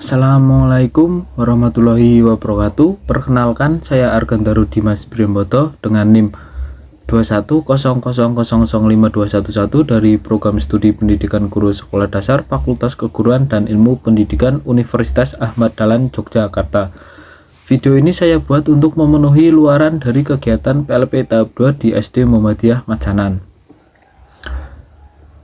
Assalamualaikum warahmatullahi wabarakatuh. Perkenalkan, saya Argandaru Dimas Priambodo dengan NIM 21000052111 dari Program Studi Pendidikan Guru Sekolah Dasar Fakultas Keguruan dan Ilmu Pendidikan Universitas Ahmad Dahlan Yogyakarta. Video ini saya buat untuk memenuhi luaran dari kegiatan PLP tahap 2 di SD Muhammadiyah Majanan.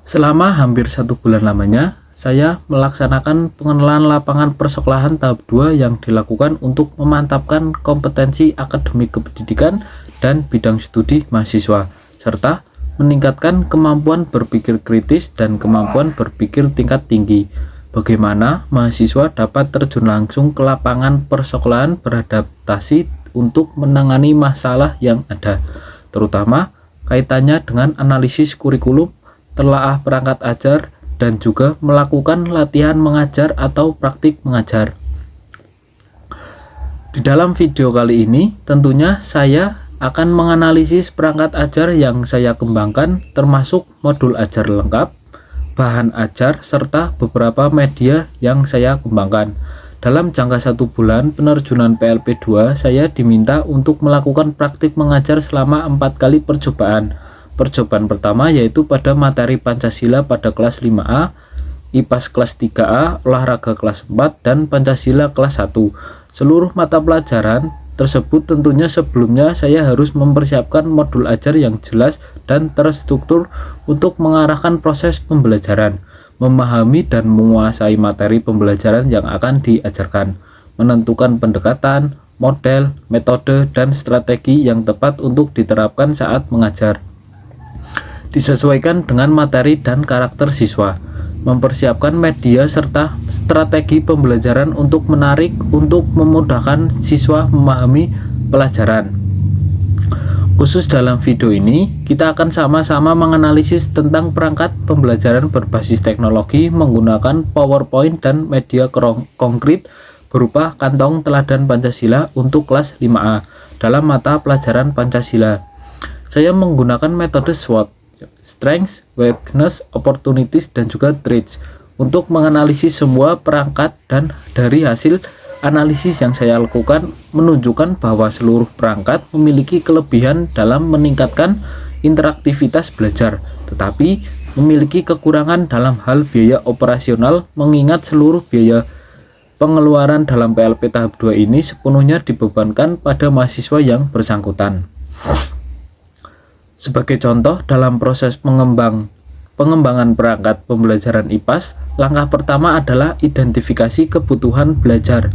Selama hampir 1 bulan lamanya, saya melaksanakan pengenalan lapangan persekolahan tahap 2 yang dilakukan untuk memantapkan kompetensi akademik kependidikan dan bidang studi mahasiswa, serta meningkatkan kemampuan berpikir kritis dan kemampuan berpikir tingkat tinggi. Bagaimana mahasiswa dapat terjun langsung ke lapangan persekolahan beradaptasi untuk menangani masalah yang ada, terutama kaitannya dengan analisis kurikulum, telaah perangkat ajar, dan juga melakukan latihan mengajar atau praktik mengajar. Di dalam video kali ini tentunya saya akan menganalisis perangkat ajar yang saya kembangkan, termasuk modul ajar lengkap, bahan ajar, serta beberapa media yang saya kembangkan. Dalam jangka 1 bulan penerjunan PLP 2, saya diminta untuk melakukan praktik mengajar selama 4 kali percobaan. Percobaan pertama yaitu pada materi Pancasila pada kelas 5A, IPAS kelas 3A, olahraga kelas 4, dan Pancasila kelas 1. Seluruh mata pelajaran tersebut tentunya sebelumnya saya harus mempersiapkan modul ajar yang jelas dan terstruktur untuk mengarahkan proses pembelajaran, memahami dan menguasai materi pembelajaran yang akan diajarkan, menentukan pendekatan, model, metode, dan strategi yang tepat untuk diterapkan saat mengajar, disesuaikan dengan materi dan karakter siswa, mempersiapkan media serta strategi pembelajaran untuk menarik untuk memudahkan siswa memahami pelajaran. Khusus dalam video ini, kita akan sama-sama menganalisis tentang perangkat pembelajaran berbasis teknologi menggunakan PowerPoint dan media konkret berupa kantong teladan Pancasila untuk kelas 5A dalam mata pelajaran Pancasila. Saya menggunakan metode SWOT, Strengths, Weakness, Opportunities, dan juga Threats untuk menganalisis semua perangkat, dan dari hasil analisis yang saya lakukan menunjukkan bahwa seluruh perangkat memiliki kelebihan dalam meningkatkan interaktivitas belajar, tetapi memiliki kekurangan dalam hal biaya operasional, mengingat seluruh biaya pengeluaran dalam PLP tahap 2 ini sepenuhnya dibebankan pada mahasiswa yang bersangkutan. Sebagai contoh, dalam proses pengembangan perangkat pembelajaran IPAS, langkah pertama adalah identifikasi kebutuhan belajar.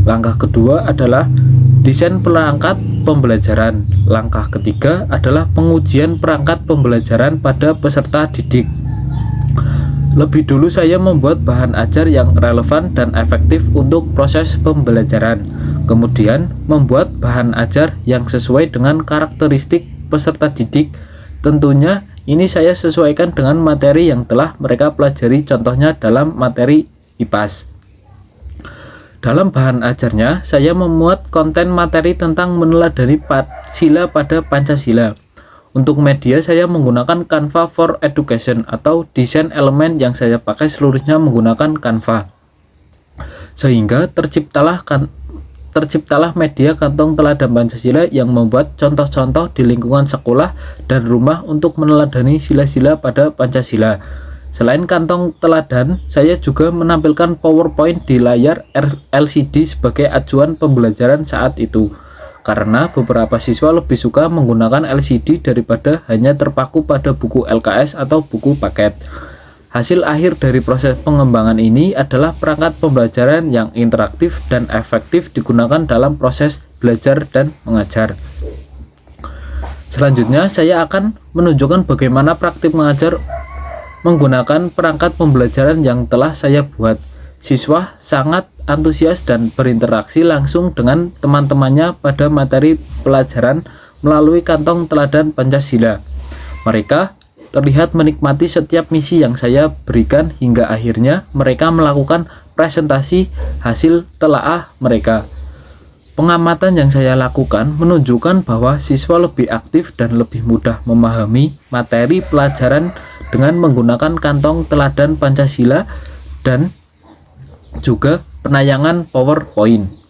Langkah kedua adalah desain perangkat pembelajaran. Langkah ketiga adalah pengujian perangkat pembelajaran pada peserta didik. Lebih dulu saya membuat bahan ajar yang relevan dan efektif untuk proses pembelajaran. Kemudian membuat bahan ajar yang sesuai dengan karakteristik peserta didik. Tentunya ini saya sesuaikan dengan materi yang telah mereka pelajari, contohnya dalam materi IPAS. Dalam bahan ajarnya, saya memuat konten materi tentang meneladani sila pada Pancasila. Untuk media, saya menggunakan Canva for Education atau desain elemen yang saya pakai seluruhnya menggunakan Canva, sehingga terciptalah media kantong teladan Pancasila yang membuat contoh-contoh di lingkungan sekolah dan rumah untuk meneladani sila-sila pada Pancasila. Selain kantong teladan, saya juga menampilkan PowerPoint di layar LCD sebagai acuan pembelajaran saat itu, karena beberapa siswa lebih suka menggunakan LCD daripada hanya terpaku pada buku LKS atau buku paket. Hasil akhir dari proses pengembangan ini adalah perangkat pembelajaran yang interaktif dan efektif digunakan dalam proses belajar dan mengajar. Selanjutnya, saya akan menunjukkan bagaimana praktik mengajar menggunakan perangkat pembelajaran yang telah saya buat. Siswa sangat antusias dan berinteraksi langsung dengan teman-temannya pada materi pelajaran melalui kantong teladan Pancasila. Mereka terlihat menikmati setiap misi yang saya berikan hingga akhirnya mereka melakukan presentasi hasil telaah mereka. Pengamatan yang saya lakukan menunjukkan bahwa siswa lebih aktif dan lebih mudah memahami materi pelajaran dengan menggunakan kantong teladan Pancasila, dan juga penayangan PowerPoint.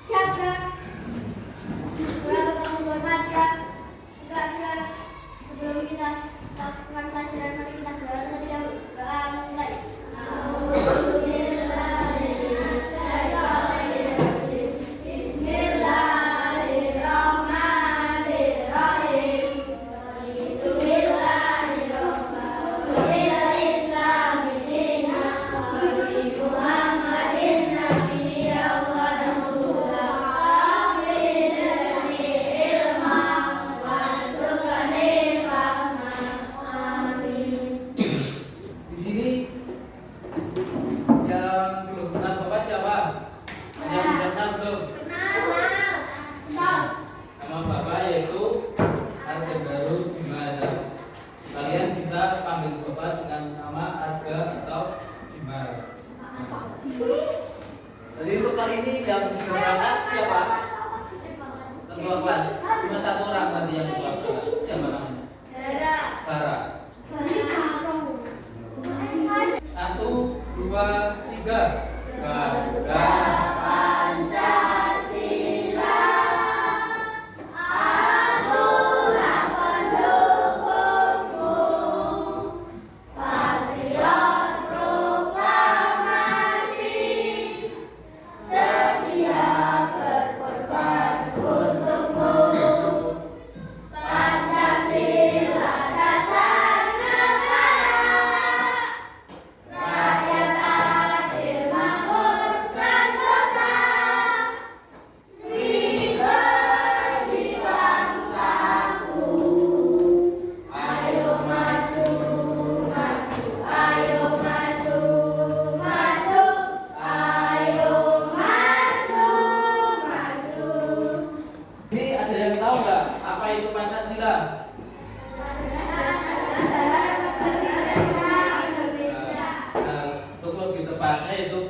Jadi untuk kali ini yang bisa berangkat siapa? Ketua kelas. Cuma satu orang tadi yang ketua kelas. Siapa namanya? Bara. Satu, dua, tiga. Bara.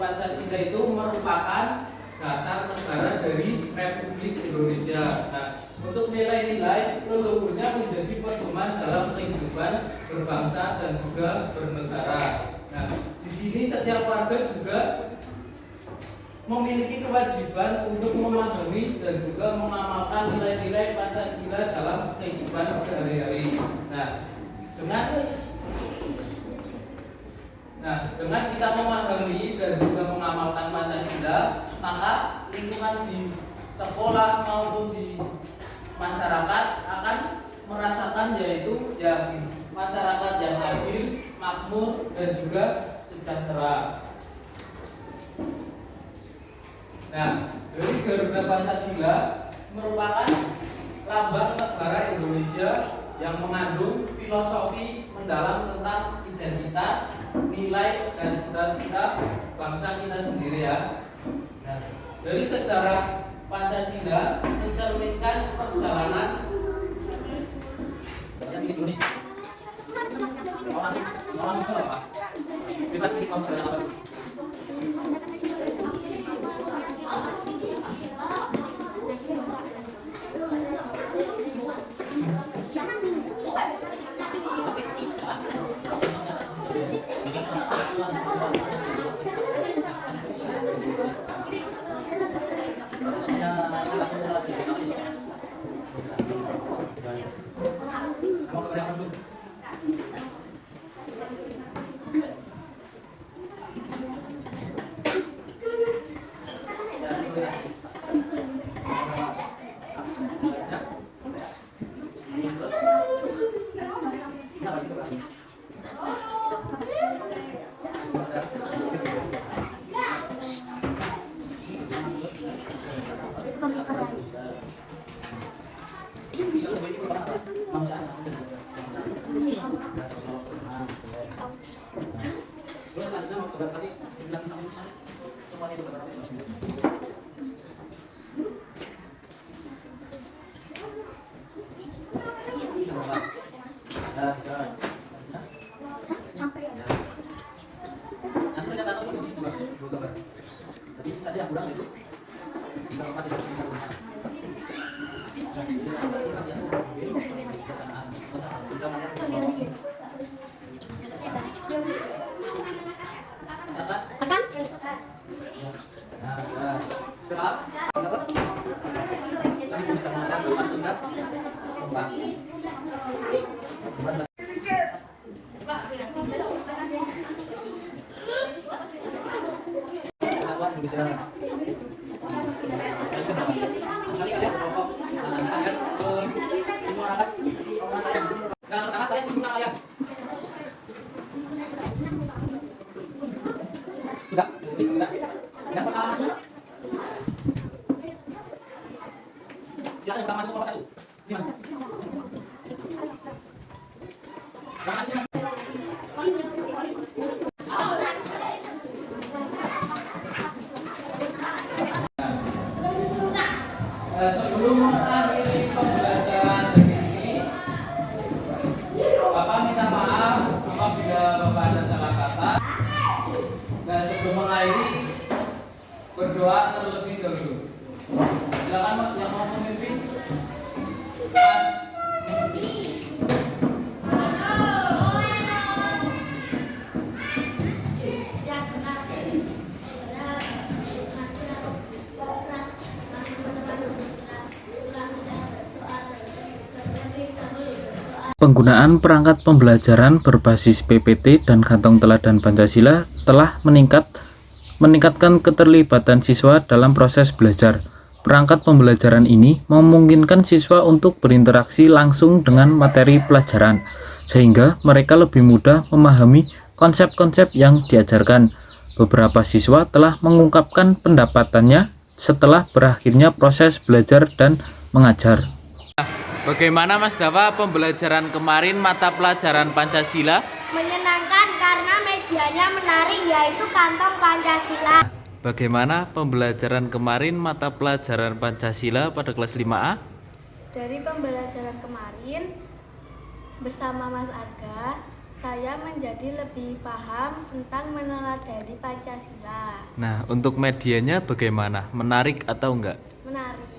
Pancasila itu merupakan dasar negara dari Republik Indonesia. Nah, untuk nilai-nilai leluhurnya menjadi pedoman dalam kehidupan berbangsa dan juga bernegara. Nah, di sini setiap warga juga memiliki kewajiban untuk memahami dan juga mengamalkan nilai-nilai Pancasila dalam kehidupan sehari-hari. Dengan kita memahami dan juga mengamalkan Pancasila, maka lingkungan di sekolah maupun di masyarakat akan merasakan yaitu masyarakat yang adil, makmur dan juga sejahtera. Nah, dari Garuda Pancasila merupakan lambang negara Indonesia yang mengandung filosofi mendalam tentang identitas, nilai dan cita-cita bangsa kita sendiri ya. Nah, dari sejarah Pancasila mencerminkan perjalanan Akan? Sebelum mengakhiri pembelajaran hari ini, Bapak minta maaf apabila Bapak ada salah kata. Dan sebelum mengakhiri, berdoa terlebih dahulu. Silakan Pak, yang mau memimpin. Mas. Penggunaan perangkat pembelajaran berbasis PPT dan kantong teladan Pancasila telah meningkatkan keterlibatan siswa dalam proses belajar. Perangkat pembelajaran ini memungkinkan siswa untuk berinteraksi langsung dengan materi pelajaran, sehingga mereka lebih mudah memahami konsep-konsep yang diajarkan. Beberapa siswa telah mengungkapkan pendapatannya setelah berakhirnya proses belajar dan mengajar. Bagaimana Mas Dawa pembelajaran kemarin mata pelajaran Pancasila? Menyenangkan karena medianya menarik, yaitu kantong Pancasila. Bagaimana pembelajaran kemarin mata pelajaran Pancasila pada kelas 5A? Dari pembelajaran kemarin bersama Mas Arga, saya menjadi lebih paham tentang meneladani Pancasila. Nah, untuk medianya bagaimana? Menarik atau enggak? Menarik.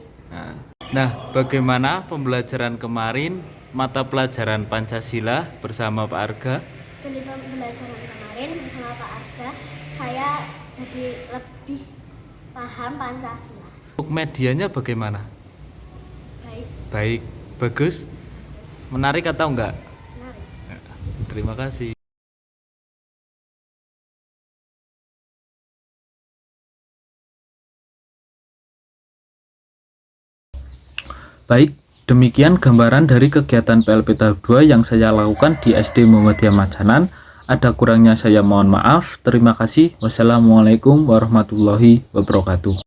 Nah, bagaimana pembelajaran kemarin mata pelajaran Pancasila bersama Pak Arga? Dari pembelajaran kemarin bersama Pak Arga, saya jadi lebih paham Pancasila. Untuk medianya bagaimana? Baik. Baik, bagus. Menarik atau enggak? Menarik. Terima kasih. Baik, demikian gambaran dari kegiatan PLP tahap 2 yang saya lakukan di SD Muhammadiyah Majanan. Ada kurangnya saya mohon maaf. Terima kasih. Wassalamualaikum warahmatullahi wabarakatuh.